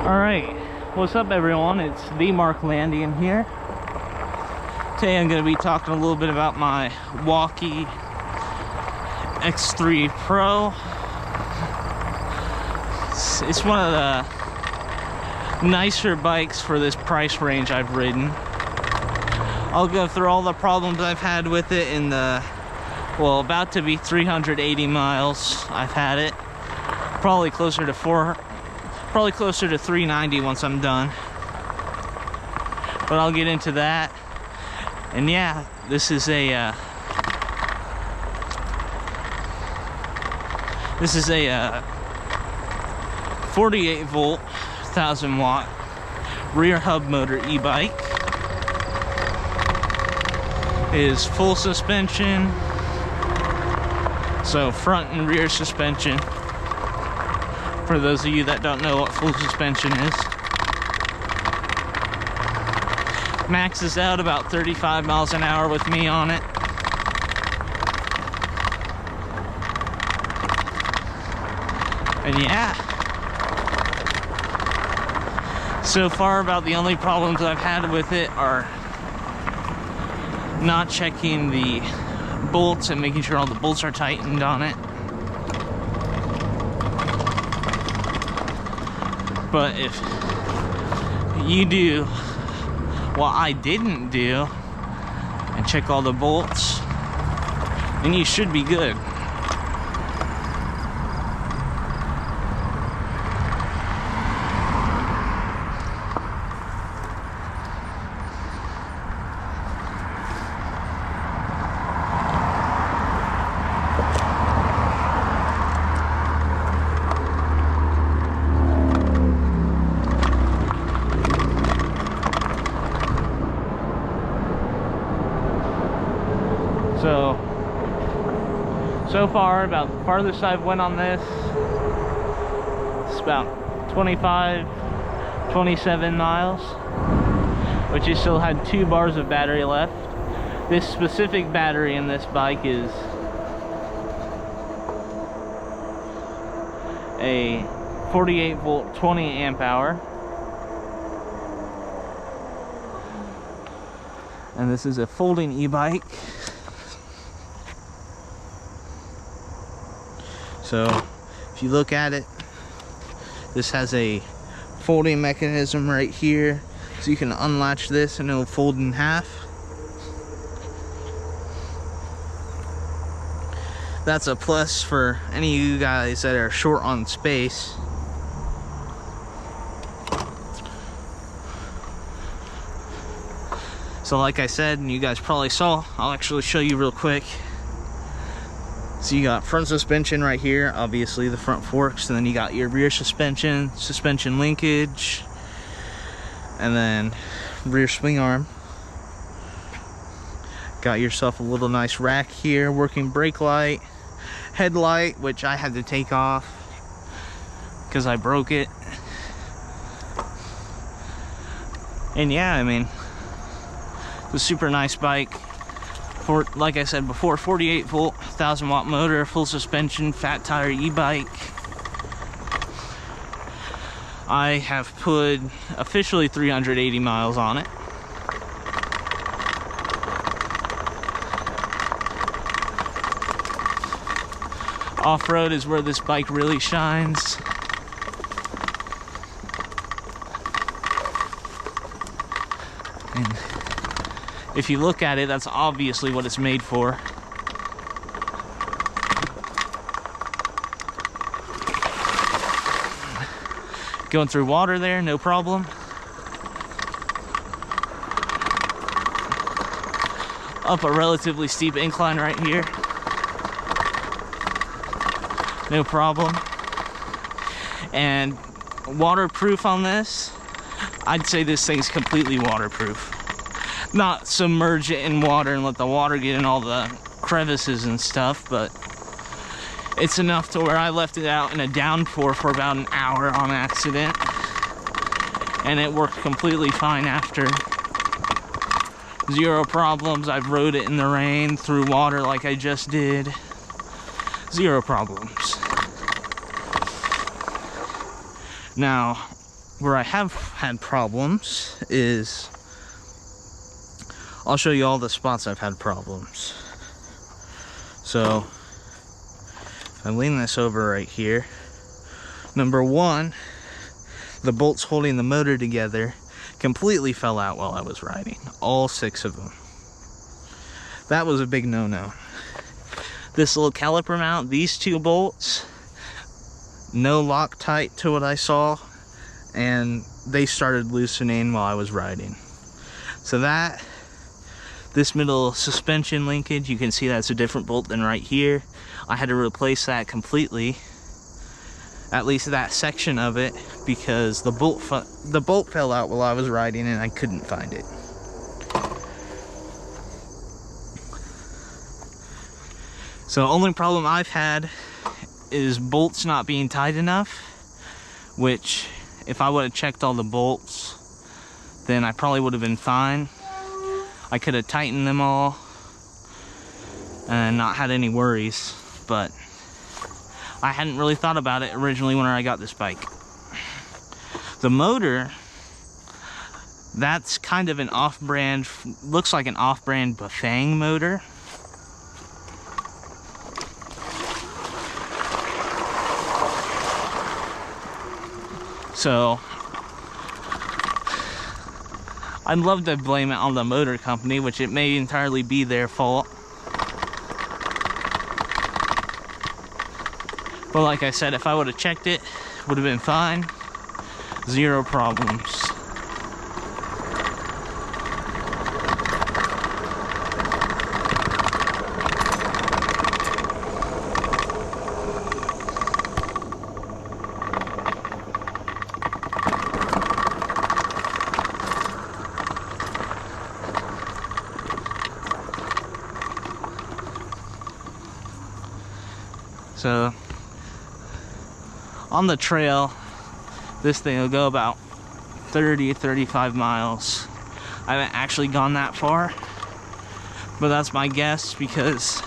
Alright, what's up everyone? It's the Mark Landian here. Today I'm going to be talking a little bit about my wallke X3 Pro. It's one of the nicer bikes for this price range I've ridden. I'll go through all the problems I've had with it in the, well, about to be 380 miles I've had it. Probably closer to 390 once I'm done. But I'll get into that. And yeah, this is a 48 volt 1000 watt rear hub motor e-bike. It is full suspension, so front and rear suspension, for those of you that don't know what full suspension is. Maxes out about 35 miles an hour with me on it. And yeah, so far about the only problems I've had with it are not checking the bolts and making sure all the bolts are tightened on it. But if you do what I didn't do and check all the bolts, then you should be good. So far, about the farthest I've went on this, it's about 27 miles, which you still had 2 bars of battery left. This specific battery in this bike is a 48 volt 20 amp hour. And this is a folding e-bike. So if you look at it, this has a folding mechanism right here, so you can unlatch this and it'll fold in half. That's a plus for any of you guys that are short on space. So like I said, and you guys probably saw, I'll actually show you real quick. So you got front suspension right here, obviously the front forks, and then you got your rear suspension linkage, and then rear swing arm. Got yourself a little nice rack here, working brake light, headlight, which I had to take off because I broke it. And yeah, I mean, it's a super nice bike. For, like I said before, 48 volt 1000 watt motor, full suspension, fat tire e-bike. I have put officially 380 miles on it. Off-road is where this bike really shines. And if you look at it, that's obviously what it's made for. Going through water there, no problem. Up a relatively steep incline right here, no problem. And waterproof on this, I'd say this thing's completely waterproof. Not submerge it in water and let the water get in all the crevices and stuff, but it's enough to where I left it out in a downpour for about an hour on accident, and it worked completely fine after. Zero problems. I've rode it in the rain, through water like I just did. Zero problems. Now, where I have had problems is, I'll show you all the spots I've had problems. So, if I lean this over right here, number one, the bolts holding the motor together completely fell out while I was riding. All 6 of them. That was a big no-no. This little caliper mount, these 2 bolts, no Loctite to what I saw, and they started loosening while I was riding. So this middle suspension linkage, you can see that's a different bolt than right here. I had to replace that completely, at least that section of it, because the bolt fell out while I was riding and I couldn't find it. So the only problem I've had is bolts not being tight enough, which if I would have checked all the bolts, then I probably would have been fine. I could have tightened them all and not had any worries, but I hadn't really thought about it originally when I got this bike. The motor, that's kind of an off-brand, looks like an off-brand Bafang motor. So I'd love to blame it on the motor company, which it may entirely be their fault. But like I said, if I would have checked it, would have been fine. 0 problems. So on the trail, this thing will go about 30-35 miles. I haven't actually gone that far, but that's my guess, because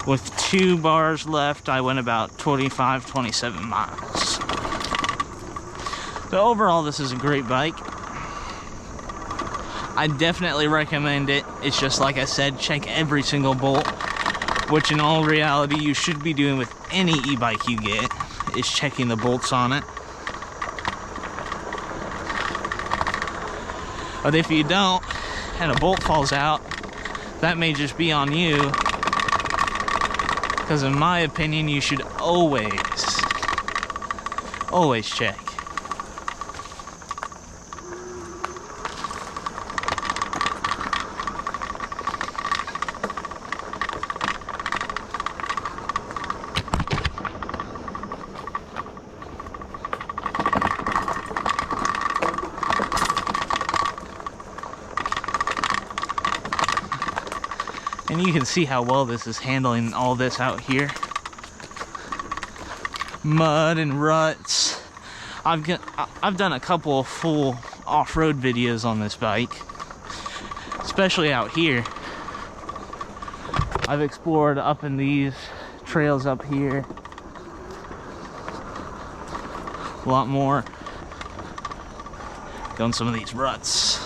with 2 bars left, I went about 25-27 miles. So overall, this is a great bike. I definitely recommend it. It's just like I said, check every single bolt, which in all reality you should be doing with any e-bike you get, is checking the bolts on it. But if you don't, and a bolt falls out, that may just be on you, because in my opinion, you should always check. And you can see how well this is handling all this out here. Mud and ruts. I've done a couple of full off-road videos on this bike, especially out here. I've explored up in these trails up here a lot more. Done some of these ruts.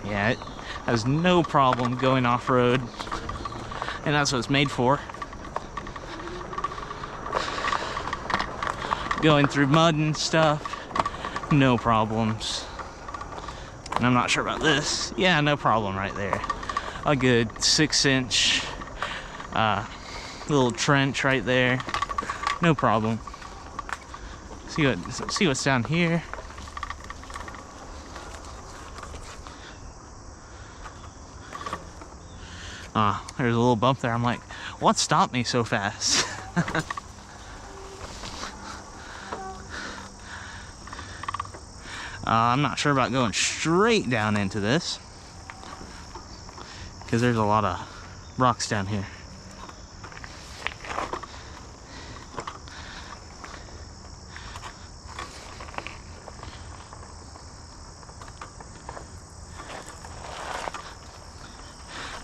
Yeah, it has no problem going off-road, and that's what it's made for. Going through mud and stuff, no problems. And I'm not sure about this. Yeah, no problem right there. A good 6-inch little trench right there, no problem. See what's down here. There's a little bump there. I'm like, what stopped me so fast? I'm not sure about going straight down into this, because there's a lot of rocks down here.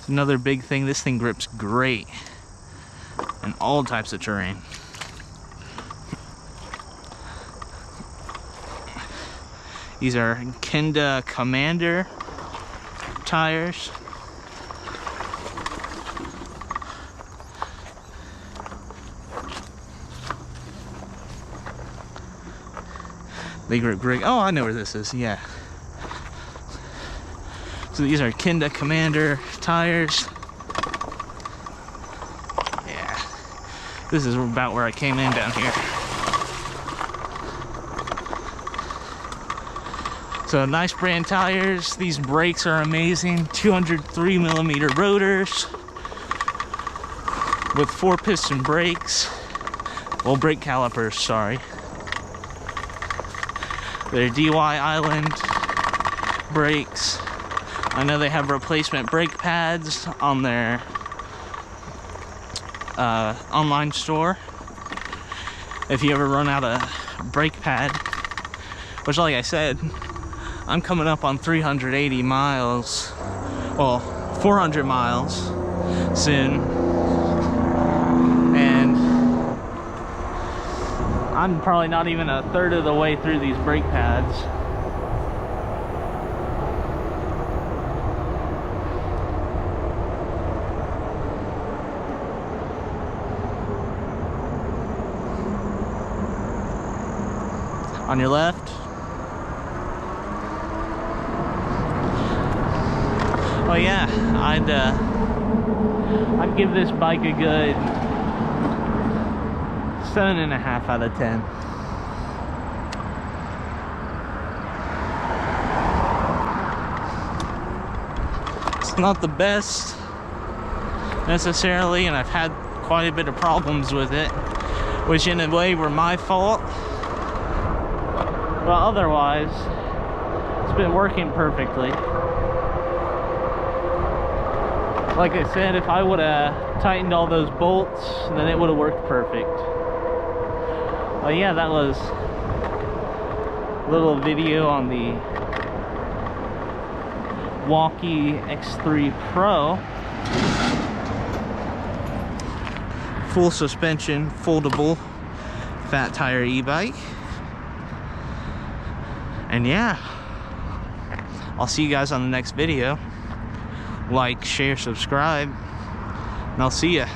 Another big thing, this thing grips great in all types of terrain. These are Kenda Commander tires. They grip great. Oh, I know where this is. Yeah. So these are Kenda Commander tires. Yeah. This is about where I came in down here. So nice brand tires. These brakes are amazing. 203 millimeter rotors with 4-piston brakes. Well, brake calipers, sorry. They're DY Island brakes. I know they have replacement brake pads on their online store. If you ever run out of brake pad, which, like I said, I'm coming up on 380 miles, well, 400 miles soon, and I'm probably not even a third of the way through these brake pads. On your left. Oh yeah, I'd give this bike a good 7.5 out of 10. It's not the best necessarily, and I've had quite a bit of problems with it, which in a way were my fault. But otherwise, it's been working perfectly. Like I said, if I would have tightened all those bolts, then it would have worked perfect. But yeah, that was a little video on the wallke X3 Pro. Full suspension, foldable, fat tire e-bike. And yeah, I'll see you guys on the next video. Like, share, subscribe, and I'll see ya.